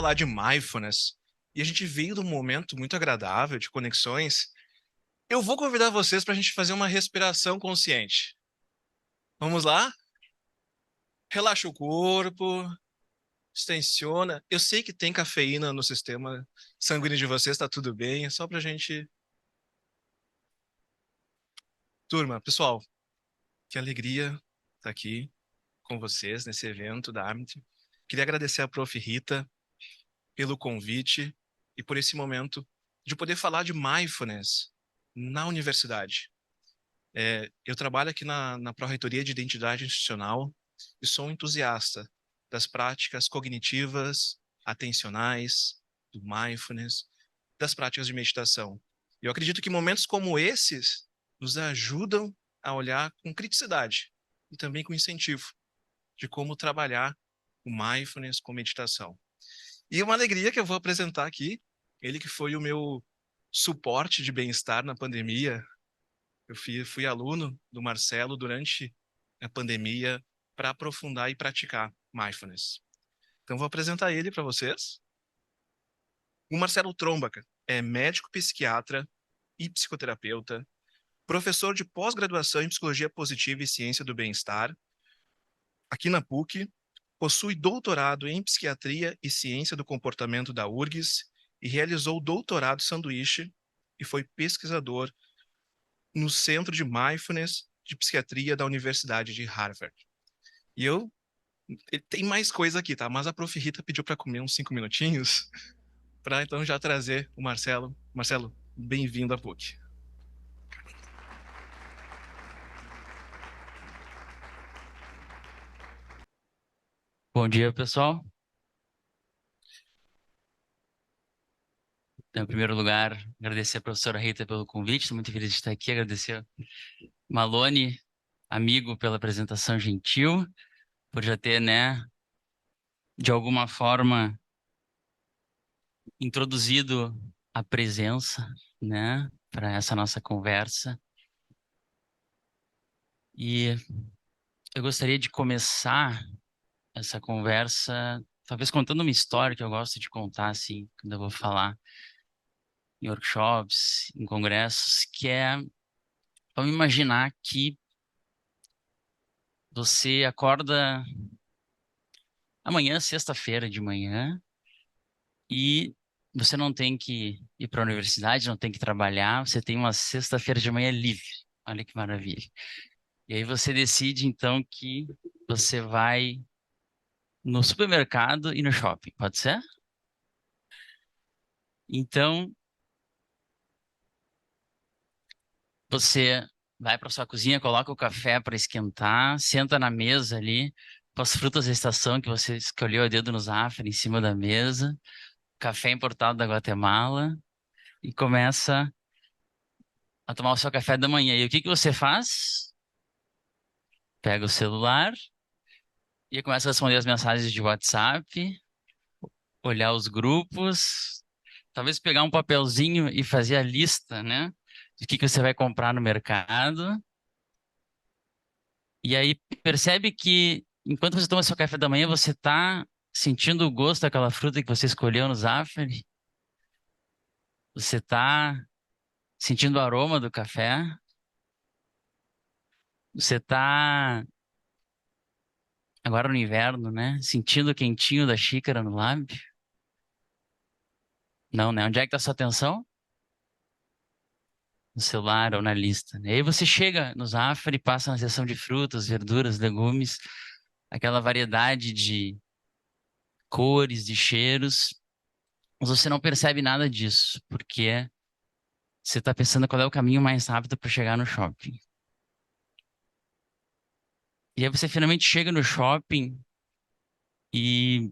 falar de mindfulness e a gente veio de um momento muito agradável de conexões. Eu vou convidar vocês para a gente fazer uma respiração consciente. Vamos lá? Relaxa o corpo, extensiona. Eu sei que tem cafeína no sistema sanguíneo de vocês, tá tudo bem. É só pra gente. Turma, pessoal, que alegria estar aqui com vocês nesse evento da Amit. Queria agradecer a Prof. Rita pelo convite e por esse momento de poder falar de mindfulness na universidade. Eu trabalho aqui na Pró-Reitoria de Identidade Institucional e sou um entusiasta das práticas cognitivas, atencionais, do mindfulness, das práticas de meditação. Eu acredito que momentos como esses nos ajudam a olhar com criticidade e também com incentivo de como trabalhar o mindfulness com meditação. E uma alegria que eu vou apresentar aqui, ele que foi o meu suporte de bem-estar na pandemia. Eu fui aluno do Marcelo durante a pandemia para aprofundar e praticar mindfulness. Então, vou apresentar ele para vocês. O Marcelo Trombaca é médico psiquiatra e psicoterapeuta, professor de pós-graduação em Psicologia Positiva e Ciência do Bem-Estar, aqui na PUC, possui doutorado em Psiquiatria e Ciência do Comportamento da URGS e realizou doutorado sanduíche e foi pesquisador no Centro de Mindfulness de Psiquiatria da Universidade de Harvard. E tem mais coisa aqui, tá? Mas a Prof. Rita pediu para comer uns 5 minutinhos, para então já trazer o Marcelo. Marcelo, bem-vindo à PUC. Bom dia, pessoal. Então, em primeiro lugar, agradecer a professora Rita pelo convite. Estou muito feliz de estar aqui. Agradecer a Malone, amigo, pela apresentação gentil, por já ter, né, de alguma forma, introduzido a presença, né, para essa nossa conversa. E eu gostaria de começar essa conversa, talvez contando uma história que eu gosto de contar, assim, quando eu vou falar em workshops, em congressos, que é, vamos imaginar que você acorda amanhã, sexta-feira de manhã, e você não tem que ir para a universidade, não tem que trabalhar, você tem uma sexta-feira de manhã livre. Olha que maravilha. E aí você decide, então, que você vai no supermercado e no shopping, pode ser? Então, você vai para sua cozinha, coloca o café para esquentar, senta na mesa ali, com as frutas da estação que você escolheu a dedo no Zafra em cima da mesa, café importado da Guatemala, e começa a tomar o seu café da manhã. E o que que você faz? Pega o celular e começa a responder as mensagens de WhatsApp, olhar os grupos, talvez pegar um papelzinho e fazer a lista, né? Do que você vai comprar no mercado. E aí percebe que enquanto você toma seu café da manhã, você está sentindo o gosto daquela fruta que você escolheu no Zafari. Você está sentindo o aroma do café. Você está agora no inverno, né? Sentindo o quentinho da xícara no lábio. Não, né? Onde é que tá sua atenção? No celular ou na lista, né? E aí você chega no Zafari, passa na seção de frutas, verduras, legumes, aquela variedade de cores, de cheiros, mas você não percebe nada disso, porque você está pensando qual é o caminho mais rápido para chegar no shopping. E aí você finalmente chega no shopping e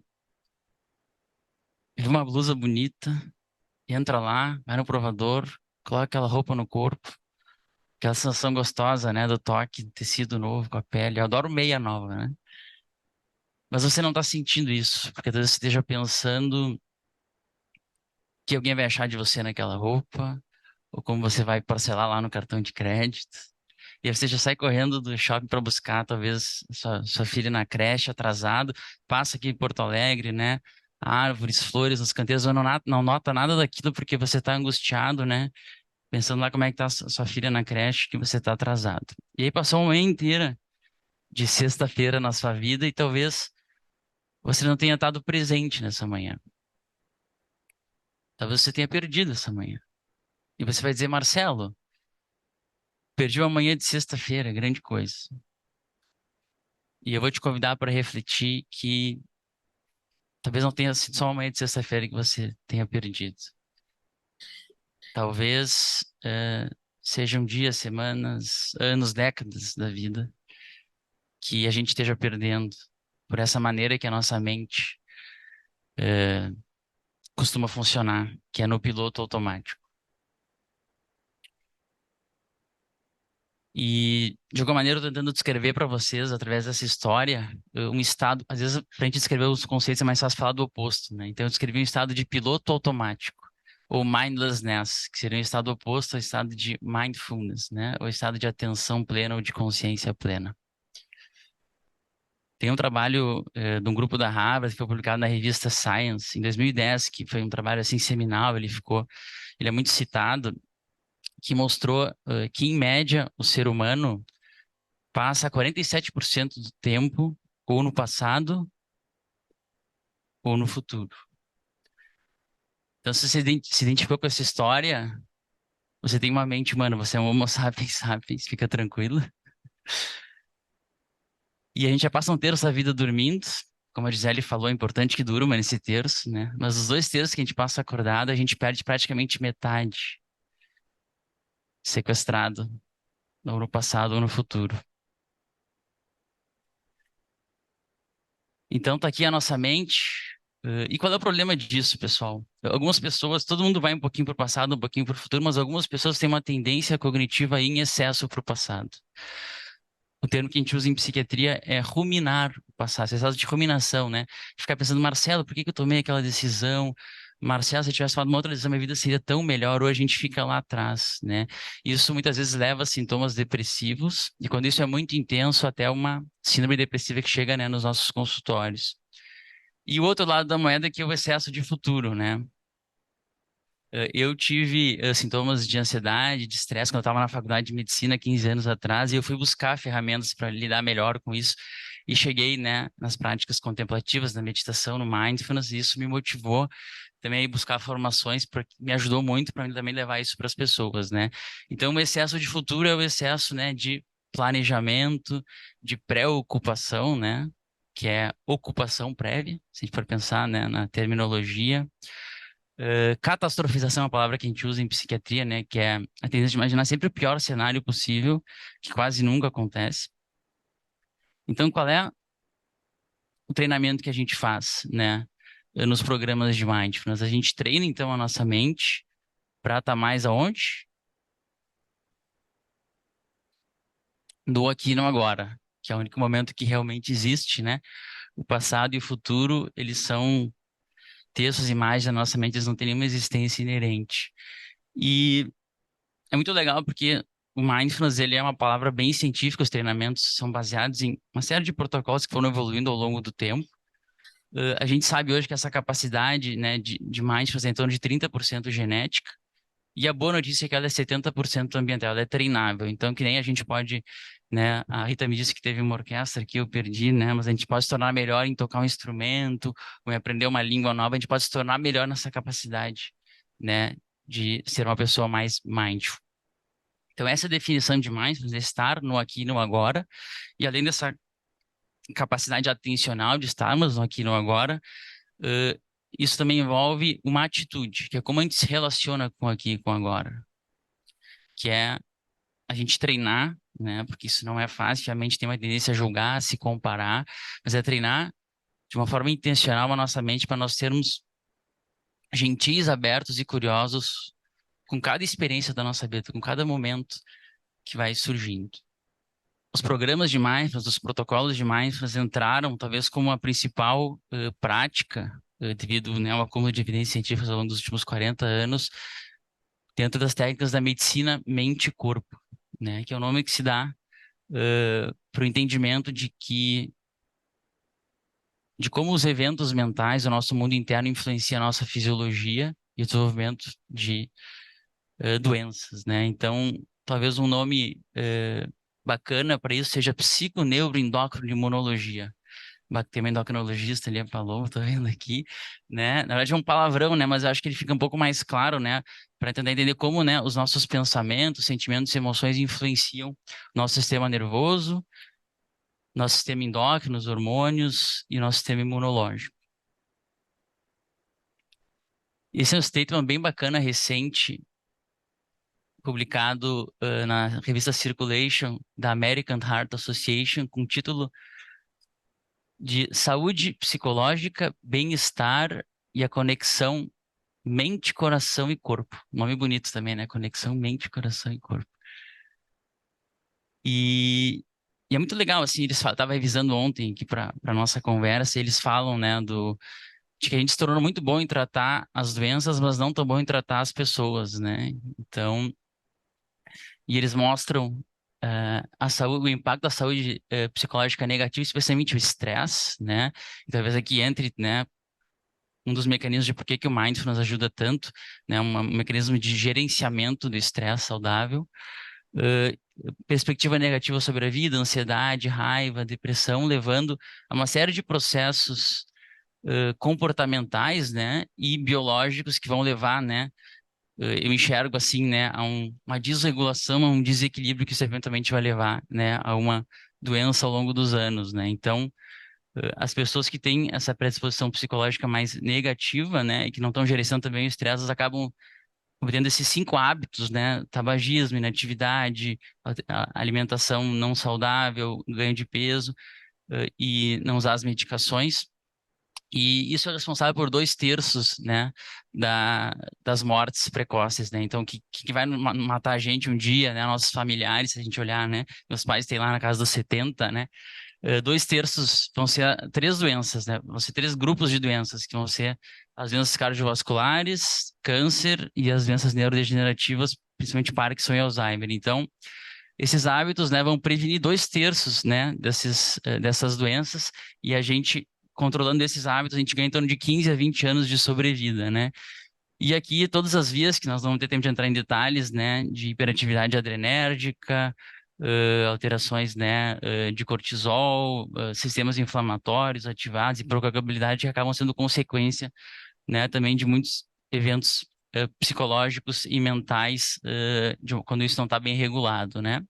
vê uma blusa bonita, entra lá, vai no provador, coloca aquela roupa no corpo. Aquela sensação gostosa, né? Do toque, tecido novo com a pele. Eu adoro meia nova, né? Mas você não tá sentindo isso, porque talvez você esteja pensando que alguém vai achar de você naquela roupa, ou como você vai parcelar lá no cartão de crédito. E aí você já sai correndo do shopping para buscar, talvez, sua filha na creche, atrasado, passa aqui em Porto Alegre, né? árvores, flores, nos canteiros, você não nota nada daquilo porque você está angustiado, né? Pensando lá como é que tá a sua filha na creche, que você está atrasado. E aí passou uma manhã inteira de sexta-feira na sua vida e talvez você não tenha estado presente nessa manhã. Talvez você tenha perdido essa manhã. E você vai dizer, Marcelo, perdi uma manhã de sexta-feira, grande coisa. E eu vou te convidar para refletir que talvez não tenha sido só uma manhã de sexta-feira que você tenha perdido. Talvez sejam dias, semanas, anos, décadas da vida que a gente esteja perdendo por essa maneira que a nossa mente costuma funcionar, que é no piloto automático. E, de alguma maneira, eu estou tentando descrever para vocês, através dessa história, um estado. Às vezes, para a gente descrever os conceitos, é mais fácil falar do oposto, né? Então, eu descrevi um estado de piloto automático, ou mindlessness, que seria um estado oposto ao estado de mindfulness, né? Ou estado de atenção plena ou de consciência plena. Tem um trabalho de um grupo da Harvard que foi publicado na revista Science em 2010, que foi um trabalho assim seminal. Ele é muito citado, que mostrou que em média o ser humano passa 47% do tempo ou no passado ou no futuro. Então, se você se identificou com essa história, você tem uma mente humana, você é um Homo sapiens sapiens, fica tranquilo. E a gente já passa um terço da vida dormindo. Como a Gisele falou, é importante que durma nesse terço, né? Mas os 2 terços que a gente passa acordado, a gente perde praticamente metade, sequestrado, ou no passado ou no futuro. Então tá aqui a nossa mente. E qual é o problema disso, pessoal? Algumas pessoas, todo mundo vai um pouquinho para o passado, um pouquinho para o futuro, mas algumas pessoas têm uma tendência cognitiva em excesso para o passado. O termo que a gente usa em psiquiatria é ruminar o passado, esse estado de ruminação, né? Ficar pensando, Marcelo, por que que eu tomei aquela decisão? Marcelo, se eu tivesse tomado uma outra decisão, minha vida seria tão melhor. Ou a gente fica lá atrás, né? Isso muitas vezes leva a sintomas depressivos, e quando isso é muito intenso, até uma síndrome depressiva que chega, né, nos nossos consultórios. E o outro lado da moeda que é o excesso de futuro, né? Eu tive sintomas de ansiedade, de estresse quando eu estava na faculdade de medicina 15 anos atrás, e eu fui buscar ferramentas para lidar melhor com isso. E cheguei, né, nas práticas contemplativas, na meditação, no mindfulness, e isso me motivou também a buscar formações, me ajudou muito para também levar isso para as pessoas, né? Então, o excesso de futuro é o excesso, né, de planejamento, de preocupação, né? Que é ocupação prévia, se a gente for pensar, né, na terminologia. Catastrofização é uma palavra que a gente usa em psiquiatria, né? Que é a tendência de imaginar sempre o pior cenário possível, que quase nunca acontece. Então, qual é o treinamento que a gente faz, né? Nos programas de mindfulness? A gente treina, então, a nossa mente para estar mais aonde? No aqui e no agora, que é o único momento que realmente existe, né? O passado e o futuro, eles são textos, imagens da nossa mente, eles não têm nenhuma existência inerente. E é muito legal porque o mindfulness, ele é uma palavra bem científica, os treinamentos são baseados em uma série de protocolos que foram evoluindo ao longo do tempo. A gente sabe hoje que essa capacidade, né, de mindfulness é em torno de 30% genética, e a boa notícia é que ela é 70% ambiental, ela é treinável. Então, que nem a gente pode, né, a Rita me disse que teve uma orquestra que eu perdi, né, mas a gente pode se tornar melhor em tocar um instrumento, ou em aprender uma língua nova, a gente pode se tornar melhor nessa capacidade, né, de ser uma pessoa mais mindful. Então, essa é a definição de mindfulness é estar no aqui e no agora, e além dessa capacidade atencional de estarmos no aqui e no agora, eh, isso também envolve uma atitude, que é como a gente se relaciona com o aqui e com o agora, que é a gente treinar, né? Porque isso não é fácil, a mente tem uma tendência a julgar, a se comparar, mas é treinar de uma forma intencional a nossa mente para nós sermos gentis, abertos e curiosos com cada experiência da nossa vida, com cada momento que vai surgindo. Os programas de mindfulness, os protocolos de mindfulness entraram talvez como a principal prática, devido, né, ao acúmulo de evidências científicas ao longo dos últimos 40 anos, dentro das técnicas da medicina mente-corpo, né, que é o nome que se dá para o entendimento de que de como os eventos mentais, o nosso mundo interno influencia a nossa fisiologia e o desenvolvimento de doenças, né? Então, talvez um nome bacana para isso seja psiconeuroendócrino-imunologia. Tem uma endocrinologista ali, a Paloma, tô vendo aqui, né? Na verdade é um palavrão, né? Mas eu acho que ele fica um pouco mais claro, né? Para tentar entender como, né, os nossos pensamentos, sentimentos e emoções influenciam nosso sistema nervoso, nosso sistema endócrino, os hormônios e nosso sistema imunológico. Esse é um statement bem bacana, recente, publicado na revista Circulation da American Heart Association, com o título de Saúde Psicológica, Bem-Estar e a Conexão Mente, Coração e Corpo. Nome bonito também, né? Conexão Mente, Coração e Corpo. E é muito legal, assim, eles estavam revisando ontem aqui para nossa conversa, e eles falam, né, de que a gente se tornou muito bom em tratar as doenças, mas não tão bom em tratar as pessoas, né? Então, e eles mostram a saúde, o impacto da saúde psicológica negativa, especialmente o estresse, né? E talvez aqui entre, né, um dos mecanismos de por que que o mindfulness ajuda tanto, né? Um mecanismo de gerenciamento do estresse saudável. eh, Perspectiva negativa sobre a vida, ansiedade, raiva, depressão, levando a uma série de processos comportamentais, né, e biológicos que vão levar, né, eu enxergo assim, né, a uma desregulação, a um desequilíbrio que isso eventualmente vai levar, né, a uma doença ao longo dos anos, né? Então, as pessoas que têm essa predisposição psicológica mais negativa, né, e que não estão gerenciando também o estresse, elas acabam cometendo esses 5 hábitos, né? Tabagismo, inatividade, alimentação não saudável, ganho de peso, e não usar as medicações. E isso é responsável por 2/3, né, das mortes precoces, né? Então, que vai matar a gente um dia, né? Nossos familiares, se a gente olhar, né? Meus pais têm lá na casa dos 70, né? 2/3 vão ser 3 doenças, né? Vão ser 3 grupos de doenças, que vão ser as doenças cardiovasculares, câncer e as doenças neurodegenerativas, principalmente Parkinson e Alzheimer. Então, esses hábitos, né, vão prevenir 2/3, né, dessas doenças, e a gente, controlando esses hábitos, a gente ganha em torno de 15 a 20 anos de sobrevida, né? E aqui todas as vias, que nós não vamos ter tempo de entrar em detalhes, né, de hiperatividade adrenérgica, alterações, né, de cortisol, sistemas inflamatórios ativados e procagabilidade que acabam sendo consequência, né, também de muitos eventos psicológicos e mentais quando isso não está bem regulado, né?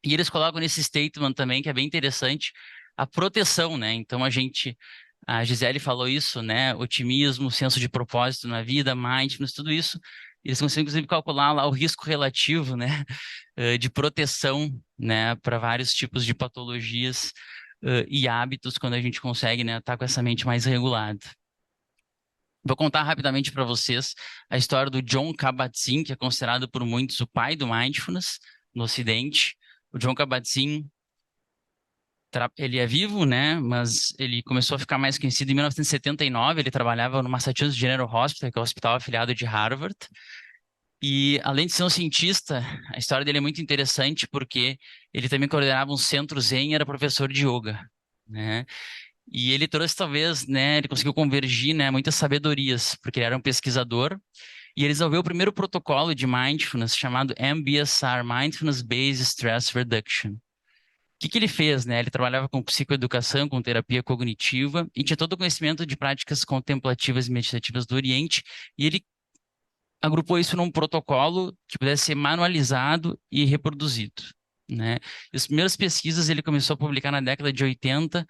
E eles colocam nesse statement também, que é bem interessante, a proteção, né? Então a Gisele falou isso, né? Otimismo, senso de propósito na vida, mindfulness, tudo isso. Eles conseguem, inclusive, calcular lá o risco relativo, né? De proteção, né? Para vários tipos de patologias, e hábitos, quando a gente consegue, né? Estar com essa mente mais regulada. Vou contar rapidamente para vocês a história do Jon Kabat-Zinn, que é considerado por muitos o pai do mindfulness no Ocidente. O Jon Kabat-Zinn, ele é vivo, né? Mas ele começou a ficar mais conhecido em 1979. Ele trabalhava no Massachusetts General Hospital, que é o hospital afiliado de Harvard. E além de ser um cientista, a história dele é muito interessante porque ele também coordenava um centro Zen e era professor de yoga, né? E ele trouxe talvez, né? Ele conseguiu convergir, né? Muitas sabedorias, porque ele era um pesquisador. E ele desenvolveu o primeiro protocolo de mindfulness chamado MBSR, Mindfulness Based Stress Reduction. O que ele fez, né? Ele trabalhava com psicoeducação, com terapia cognitiva e tinha todo o conhecimento de práticas contemplativas e meditativas do Oriente, e ele agrupou isso num protocolo que pudesse ser manualizado e reproduzido, né? E as primeiras pesquisas ele começou a publicar na década de 80,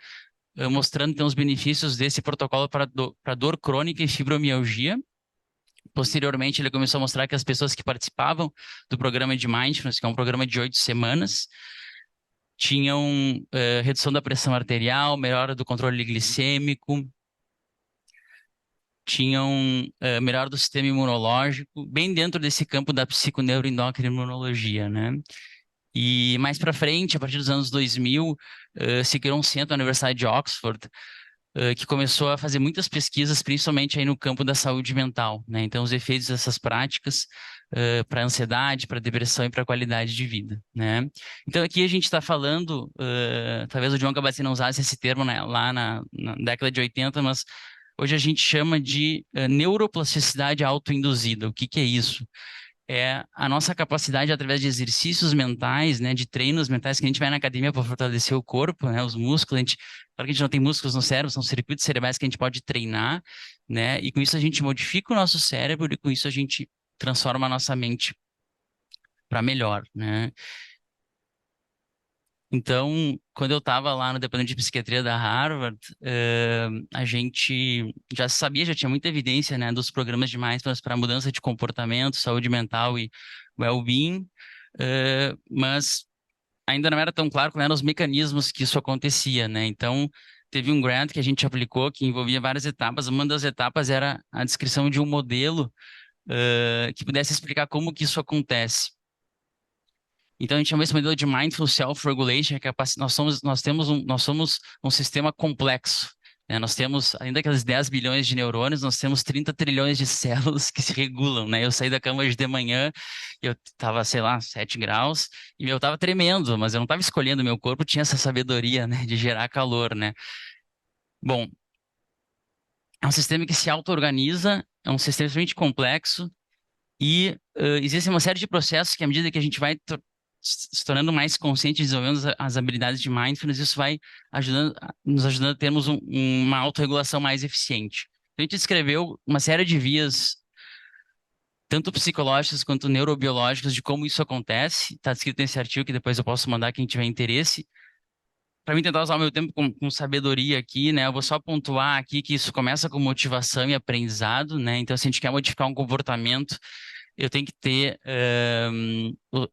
mostrando então os benefícios desse protocolo para dor crônica e fibromialgia. Posteriormente, ele começou a mostrar que as pessoas que participavam do programa de Mindfulness, que é um programa de 8 semanas, tinham redução da pressão arterial, melhora do controle glicêmico, tinham melhora do sistema imunológico, bem dentro desse campo da psiconeuroendocrinologia, né? E mais para frente, a partir dos anos 2000, se criou um centro na Universidade de Oxford, que começou a fazer muitas pesquisas, principalmente aí no campo da saúde mental, né? Então, os efeitos dessas práticas para ansiedade, para depressão e para qualidade de vida, né? Então, aqui a gente está falando, talvez o John Kabat-Zinn não usasse esse termo, né, lá na década de 80, mas hoje a gente chama de neuroplasticidade autoinduzida. O que que é isso? É a nossa capacidade, através de exercícios mentais, né, de treinos mentais, que a gente vai na academia para fortalecer o corpo, né, os músculos, claro que a gente não tem músculos no cérebro, são circuitos cerebrais que a gente pode treinar, né, e com isso a gente modifica o nosso cérebro e com isso a gente transforma a nossa mente para melhor, né. Então, quando eu estava lá no departamento de psiquiatria da Harvard, a gente já sabia, já tinha muita evidência, né, dos programas de mindfulness para mudança de comportamento, saúde mental e well-being, mas ainda não era tão claro quais eram os mecanismos que isso acontecia, né? Então, teve um grant que a gente aplicou que envolvia várias etapas. Uma das etapas era a descrição de um modelo, que pudesse explicar como que isso acontece. Então a gente chama esse modelo de Mindful Self-Regulation, que é nós somos um sistema complexo, né? Nós temos, além daqueles 10 bilhões de neurônios, nós temos 30 trilhões de células que se regulam, né? Eu saí da cama hoje de manhã, eu estava, sei lá, 7 graus, e eu estava tremendo, mas eu não estava escolhendo, meu corpo tinha essa sabedoria, né, de gerar calor, né? Bom, é um sistema que se auto-organiza, é um sistema extremamente complexo, e existe uma série de processos que, à medida que a gente vai se tornando mais consciente, desenvolvendo as habilidades de mindfulness, isso vai nos ajudando a termos uma autorregulação mais eficiente. A gente descreveu uma série de vias, tanto psicológicas quanto neurobiológicas, de como isso acontece. Está descrito nesse artigo que depois eu posso mandar quem tiver interesse. Para mim tentar usar o meu tempo com sabedoria aqui, né? Eu vou só pontuar aqui que isso começa com motivação e aprendizado, né? Então, se a gente quer modificar um comportamento, eu tenho que ter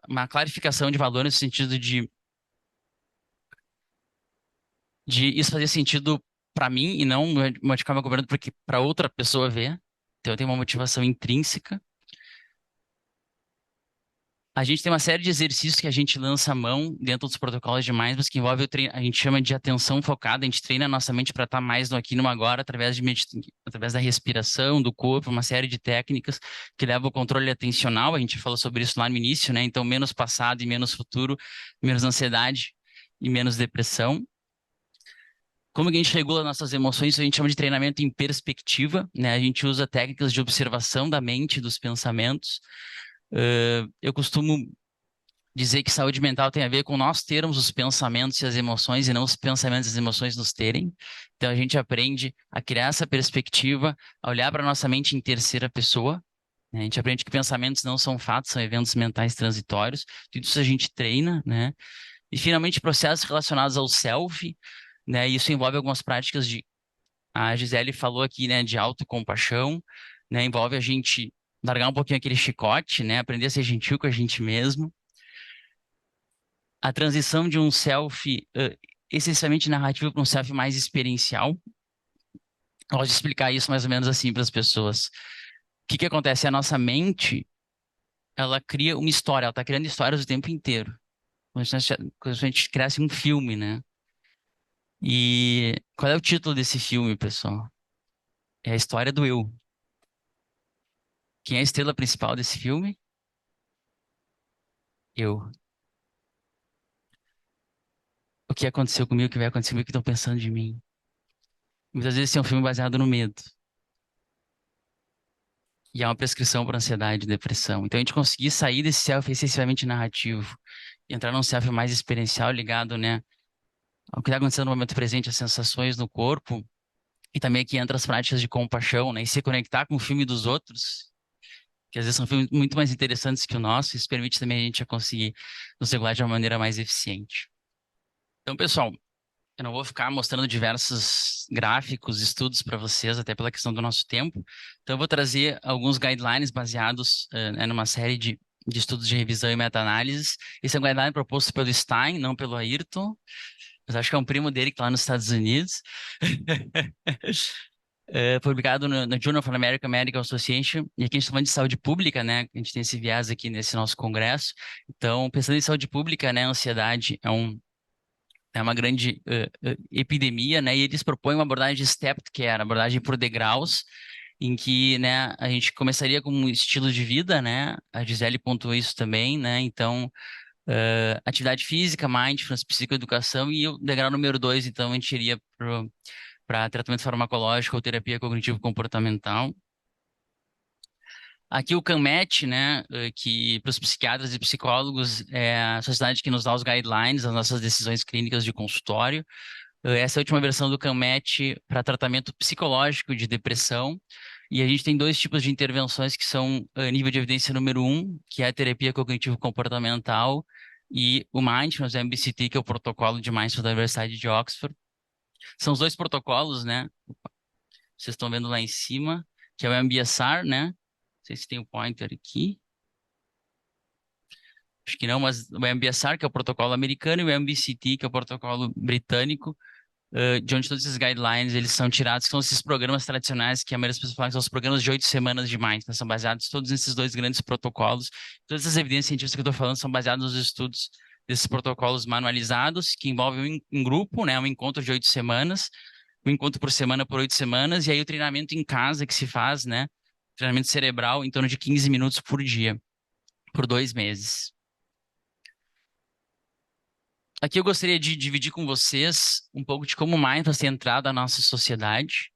uma clarificação de valores no sentido de isso fazer sentido para mim e não modificar meu comportamento porque para outra pessoa ver. Então, eu tenho uma motivação intrínseca. A gente tem uma série de exercícios que a gente lança a mão dentro dos protocolos de mindfulness que envolve a gente chama de atenção focada, a gente treina a nossa mente para estar mais no aqui e no agora através da respiração, do corpo, uma série de técnicas que levam ao controle atencional, a gente falou sobre isso lá no início, né? Então, menos passado e menos futuro, menos ansiedade e menos depressão. Como que a gente regula nossas emoções? Isso a gente chama de treinamento em perspectiva, né? A gente usa técnicas de observação da mente, e dos pensamentos. Eu costumo dizer que saúde mental tem a ver com nós termos os pensamentos e as emoções e não os pensamentos e as emoções nos terem. Então a gente aprende a criar essa perspectiva, a olhar para a nossa mente em terceira pessoa, né? A gente aprende que pensamentos não são fatos, são eventos mentais transitórios. Tudo isso a gente treina, né? E finalmente processos relacionados ao self, né? Isso envolve algumas práticas a Gisele falou aqui, né, de autocompaixão, né? Envolve a gente largar um pouquinho aquele chicote, né? Aprender a ser gentil com a gente mesmo. A transição de um self essencialmente narrativo para um self mais experiencial. Eu gosto de explicar isso mais ou menos assim para as pessoas. O que que acontece? A nossa mente, ela cria uma história, ela está criando histórias o tempo inteiro. Como se a gente criasse um filme, né? E qual é o título desse filme, pessoal? É a história do eu. Quem é a estrela principal desse filme? Eu. O que aconteceu comigo, o que vai acontecer comigo, o que estão pensando de mim. Muitas vezes esse é um filme baseado no medo. E é uma prescrição para ansiedade e depressão. Então, a gente conseguir sair desse self excessivamente narrativo e entrar num self mais experiencial, ligado, né, ao que está acontecendo no momento presente, as sensações no corpo, e também aqui entra as práticas de compaixão, né, e se conectar com o filme dos outros, que às vezes são filmes muito mais interessantes que o nosso, isso permite também a gente a conseguir nos regular de uma maneira mais eficiente. Então, pessoal, eu não vou ficar mostrando diversos gráficos, estudos para vocês, até pela questão do nosso tempo. Então, eu vou trazer alguns guidelines baseados numa série de estudos de revisão e meta-análises. Esse é um guideline proposto pelo Stein, não pelo Ayrton, mas acho que é um primo dele que está lá nos Estados Unidos. Publicado no Journal of American Medical Association. E aqui a gente está falando de saúde pública, né? A gente tem esse viés aqui nesse nosso congresso. Então, pensando em saúde pública, né? A ansiedade é é uma grande epidemia, né? E eles propõem uma abordagem de stepped care, abordagem por degraus, em que, né, a gente começaria com um estilo de vida, né? A Gisele pontuou isso também, né? Então, atividade física, mindfulness, psicoeducação e o degrau número 2, então, a gente iria para tratamento farmacológico ou terapia cognitivo-comportamental. Aqui o CANMET, né, que para os psiquiatras e psicólogos é a sociedade que nos dá os guidelines, as nossas decisões clínicas de consultório. Essa é a última versão do CANMET para tratamento psicológico de depressão. E a gente tem dois tipos de intervenções que são nível de evidência número um, que é a terapia cognitivo-comportamental, e o Mindfulness, o MBCT, que é o protocolo de Mindfulness da Universidade de Oxford. São os dois protocolos, né? Vocês estão vendo lá em cima, que é o MBSR, né? Não sei se tem o pointer aqui. Acho que não, mas o MBSR, que é o protocolo americano, e o MBCT, que é o protocolo britânico, de onde todos esses guidelines eles são tirados, que são esses programas tradicionais que a maioria das pessoas falam que são os programas de 8 semanas de mindfulness, são baseados todos nesses dois grandes protocolos. Todas as evidências científicas que eu estou falando são baseadas nos estudos desses protocolos manualizados, que envolvem um grupo, né, um encontro de 8 semanas, um encontro por semana por 8 semanas, e aí o treinamento em casa que se faz, né, treinamento cerebral em torno de 15 minutos por dia, por 2 meses. Aqui eu gostaria de dividir com vocês um pouco de como o mindfulness tem entrado na nossa sociedade.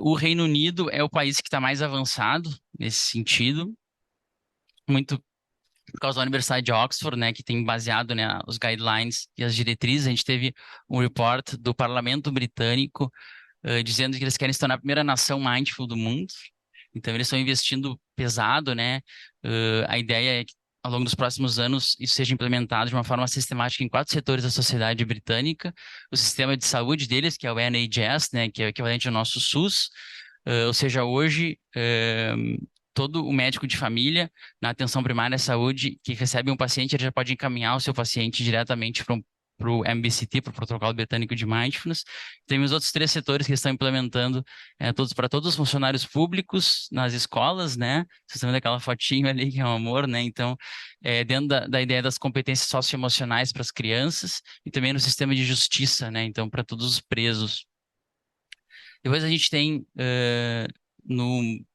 O Reino Unido é o país que está mais avançado nesse sentido, muito por causa da Universidade de Oxford, né, que tem baseado, né, os guidelines e as diretrizes. A gente teve um report do Parlamento Britânico dizendo que eles querem se tornar a primeira nação mindful do mundo. Então, eles estão investindo pesado, né? A ideia é que, ao longo dos próximos anos, isso seja implementado de uma forma sistemática em 4 setores da sociedade britânica. O sistema de saúde deles, que é o NHS, né? Que é o equivalente ao nosso SUS. Ou seja, hoje, todo o médico de família, na atenção primária à saúde, que recebe um paciente, ele já pode encaminhar o seu paciente diretamente para o MBCT, para o Protocolo Britânico de Mindfulness. Tem os outros 3 setores que estão implementando todos para todos os funcionários públicos nas escolas, né? Vocês estão vendo aquela fotinho ali que é um amor, né? Então, dentro da ideia das competências socioemocionais para as crianças e também no sistema de justiça, né? Então, para todos os presos. Depois a gente tem no,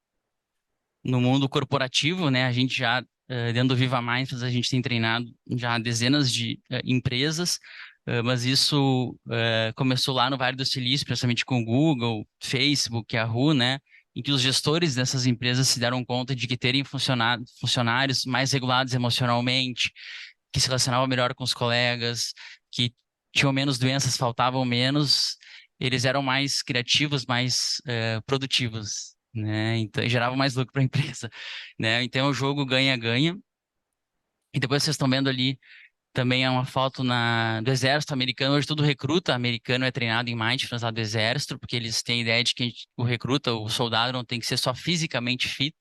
no mundo corporativo, né? A gente já dentro do Viva Mindfulness, a gente tem treinado já dezenas de empresas, mas isso começou lá no Vale do Silício, principalmente com o Google, Facebook, Yahoo, né? Em que os gestores dessas empresas se deram conta de que terem funcionários mais regulados emocionalmente, que se relacionavam melhor com os colegas, que tinham menos doenças, faltavam menos, eles eram mais criativos, mais produtivos, né? Então, geravam mais lucro para a empresa, né? Então, o jogo ganha-ganha. E depois vocês estão vendo ali também é uma foto do Exército Americano. Hoje todo recruta americano é treinado em mindfulness lá do Exército, porque eles têm a ideia de que o recruta, o soldado, não tem que ser só fisicamente fit,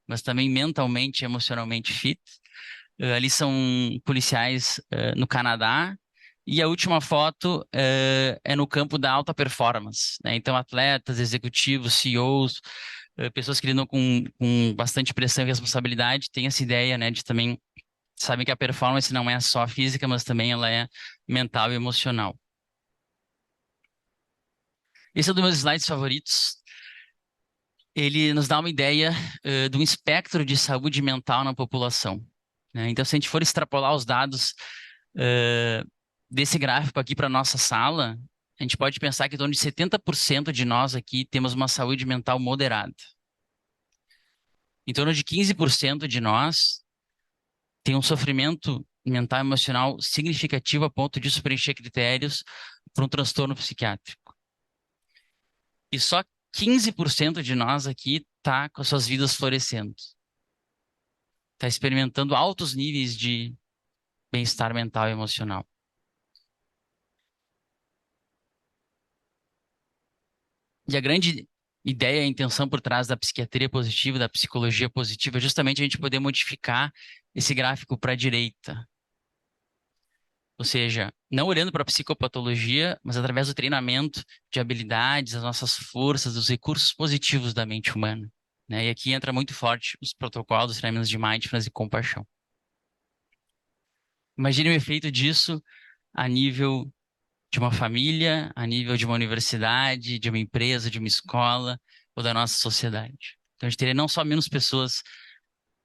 mas também mentalmente e emocionalmente fit. Ali são policiais no Canadá. E a última foto é no campo da alta performance, né? Então, atletas, executivos, CEOs, pessoas que lidam com bastante pressão e responsabilidade, têm essa ideia, né, de também sabem que a performance não é só física, mas também ela é mental e emocional. Esse é um dos meus slides favoritos. Ele nos dá uma ideia de um espectro de saúde mental na população, né? Então, se a gente for extrapolar os dados desse gráfico aqui para nossa sala, a gente pode pensar que em torno de 70% de nós aqui temos uma saúde mental moderada. Em torno de 15% de nós tem um sofrimento mental e emocional significativo a ponto de preencher critérios para um transtorno psiquiátrico. E só 15% de nós aqui está com as suas vidas florescendo. Está experimentando altos níveis de bem-estar mental e emocional. E a grande ideia e a intenção por trás da psiquiatria positiva, da psicologia positiva, é justamente a gente poder modificar esse gráfico para a direita. Ou seja, não olhando para a psicopatologia, mas através do treinamento de habilidades, das nossas forças, dos recursos positivos da mente humana, né? E aqui entra muito forte os protocolos, os treinamentos de mindfulness e compaixão. Imagine o efeito disso a nível de uma família, a nível de uma universidade, de uma empresa, de uma escola ou da nossa sociedade. Então a gente teria não só menos pessoas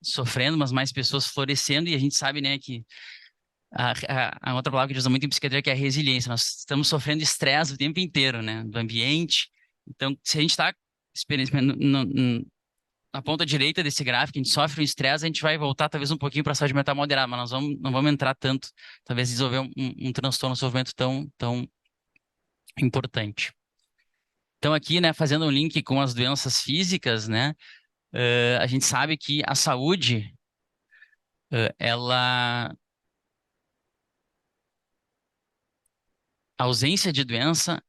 sofrendo, mas mais pessoas florescendo, e a gente sabe, né, que a outra palavra que a gente usa muito em psiquiatria que é a resiliência. Nós estamos sofrendo estresse o tempo inteiro, né, do ambiente. Então, se a gente está na ponta direita desse gráfico, a gente sofre um estresse, a gente vai voltar talvez um pouquinho para a saúde mental moderada, mas não vamos entrar tanto, talvez desenvolver um transtorno de sofrimento tão importante. Então aqui, né, fazendo um link com as doenças físicas, né, a gente sabe que a saúde, a ausência de doença,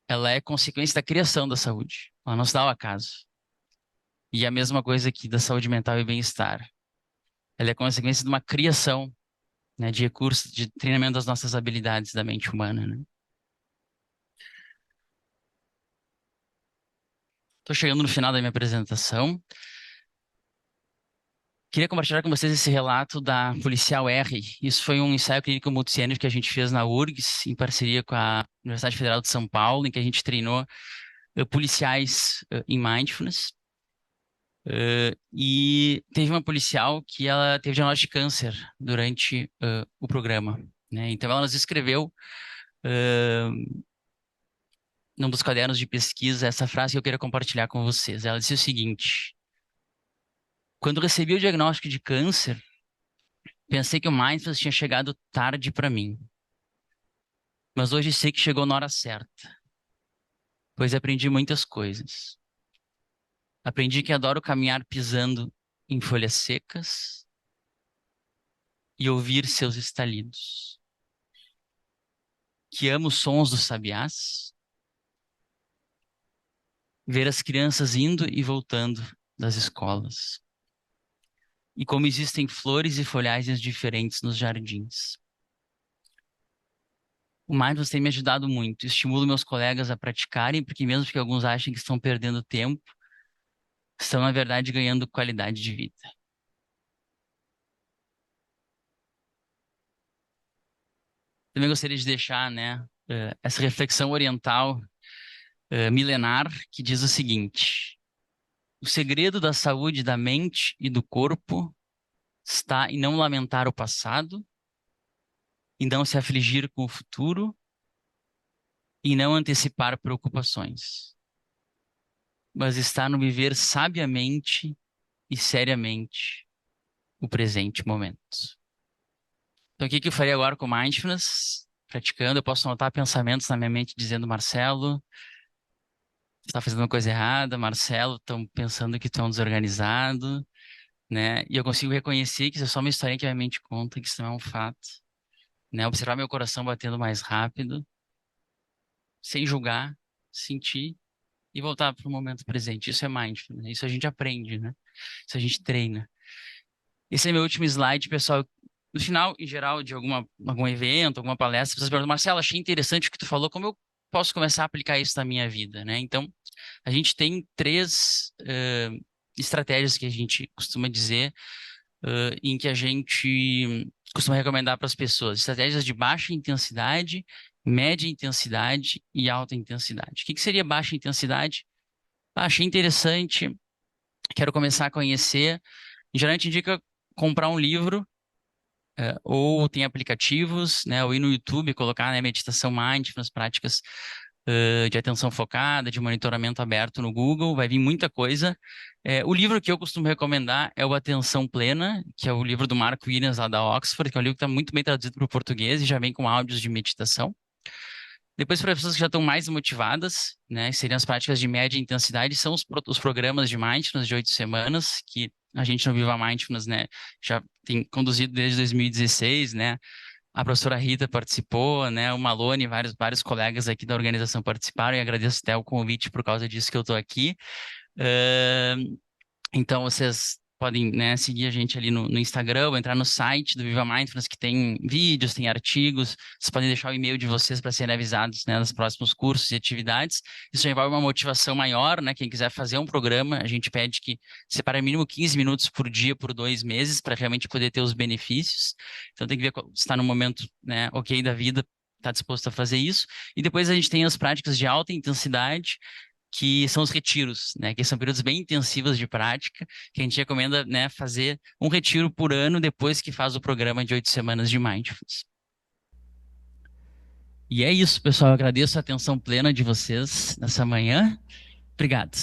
ela é consequência da criação da saúde. Ela não se dá ao acaso. E a mesma coisa aqui da saúde mental e bem-estar. Ela é consequência de uma criação, né, de recursos, de treinamento das nossas habilidades da mente humana, né? Estou chegando no final da minha apresentação. Queria compartilhar com vocês esse relato da policial R. Isso foi um ensaio clínico multicênico que a gente fez na URGS, em parceria com a Universidade Federal de São Paulo, em que a gente treinou policiais em mindfulness. E teve uma policial que ela teve diagnóstico de câncer durante o programa, né? Então ela nos escreveu num dos cadernos de pesquisa essa frase que eu queria compartilhar com vocês. Ela disse o seguinte: quando recebi o diagnóstico de câncer, pensei que o mindfulness tinha chegado tarde para mim, mas hoje sei que chegou na hora certa, pois aprendi muitas coisas. Aprendi que adoro caminhar pisando em folhas secas e ouvir seus estalidos, que amo os sons dos sabiás, ver as crianças indo e voltando das escolas, e como existem flores e folhagens diferentes nos jardins. O Mindfulness tem me ajudado muito. Estimulo meus colegas a praticarem, porque mesmo que alguns achem que estão perdendo tempo, estão, na verdade, ganhando qualidade de vida. Também gostaria de deixar, né, essa reflexão oriental milenar que diz o seguinte: o segredo da saúde da mente e do corpo está em não lamentar o passado, em não se afligir com o futuro e não antecipar preocupações, mas está no viver sabiamente e seriamente o presente momento. Então, o que que eu faria agora com mindfulness? Praticando, eu posso anotar pensamentos na minha mente dizendo: Marcelo, você está fazendo uma coisa errada, Marcelo, estão pensando que tu é um desorganizado, né? E eu consigo reconhecer que isso é só uma historinha que a minha mente conta, que isso não é um fato, né? Observar meu coração batendo mais rápido, sem julgar, sentir e voltar para o momento presente. Isso é mindfulness, né? Isso a gente aprende, né? Isso a gente treina. Esse é meu último slide, pessoal. No final, em geral, de algum evento, alguma palestra, vocês perguntam: Marcelo, achei interessante o que tu falou, como eu posso começar a aplicar isso na minha vida, né? Então, a gente tem três estratégias que a gente costuma dizer, em que a gente costuma recomendar para as pessoas. Estratégias de baixa intensidade, média intensidade e alta intensidade. O que que seria baixa intensidade? Achei interessante, quero começar a conhecer. Em geral, a gente indica comprar um livro, ou tem aplicativos, né, ou ir no YouTube, colocar, né, meditação mindfulness, práticas de atenção focada, de monitoramento aberto no Google, vai vir muita coisa. O livro que eu costumo recomendar é o Atenção Plena, que é o livro do Mark Williams, lá da Oxford, que é um livro que está muito bem traduzido para o português e já vem com áudios de meditação. Depois, para pessoas que já estão mais motivadas, né, seriam as práticas de média intensidade, são os programas de mindfulness de 8 semanas, que a gente no Viva Mindfulness, né, já tem conduzido desde 2016, né, a professora Rita participou, né, o Malone, vários colegas aqui da organização participaram, e agradeço até o convite por causa disso que eu estou aqui. Então, vocês podem, né, seguir a gente ali no Instagram, ou entrar no site do Viva Mindfulness, que tem vídeos, tem artigos. Vocês podem deixar o e-mail de vocês para serem avisados, né, dos próximos cursos e atividades. Isso já envolve uma motivação maior, né? Quem quiser fazer um programa, a gente pede que separe mínimo 15 minutos por dia por 2 meses para realmente poder ter os benefícios. Então tem que ver se está no momento, né, ok da vida, está disposto a fazer isso. E depois a gente tem as práticas de alta intensidade, que são os retiros, né? Que são períodos bem intensivos de prática, que a gente recomenda, né, fazer um retiro por ano depois que faz o programa de 8 semanas de Mindfulness. E é isso, pessoal. Eu agradeço a atenção plena de vocês nessa manhã. Obrigado.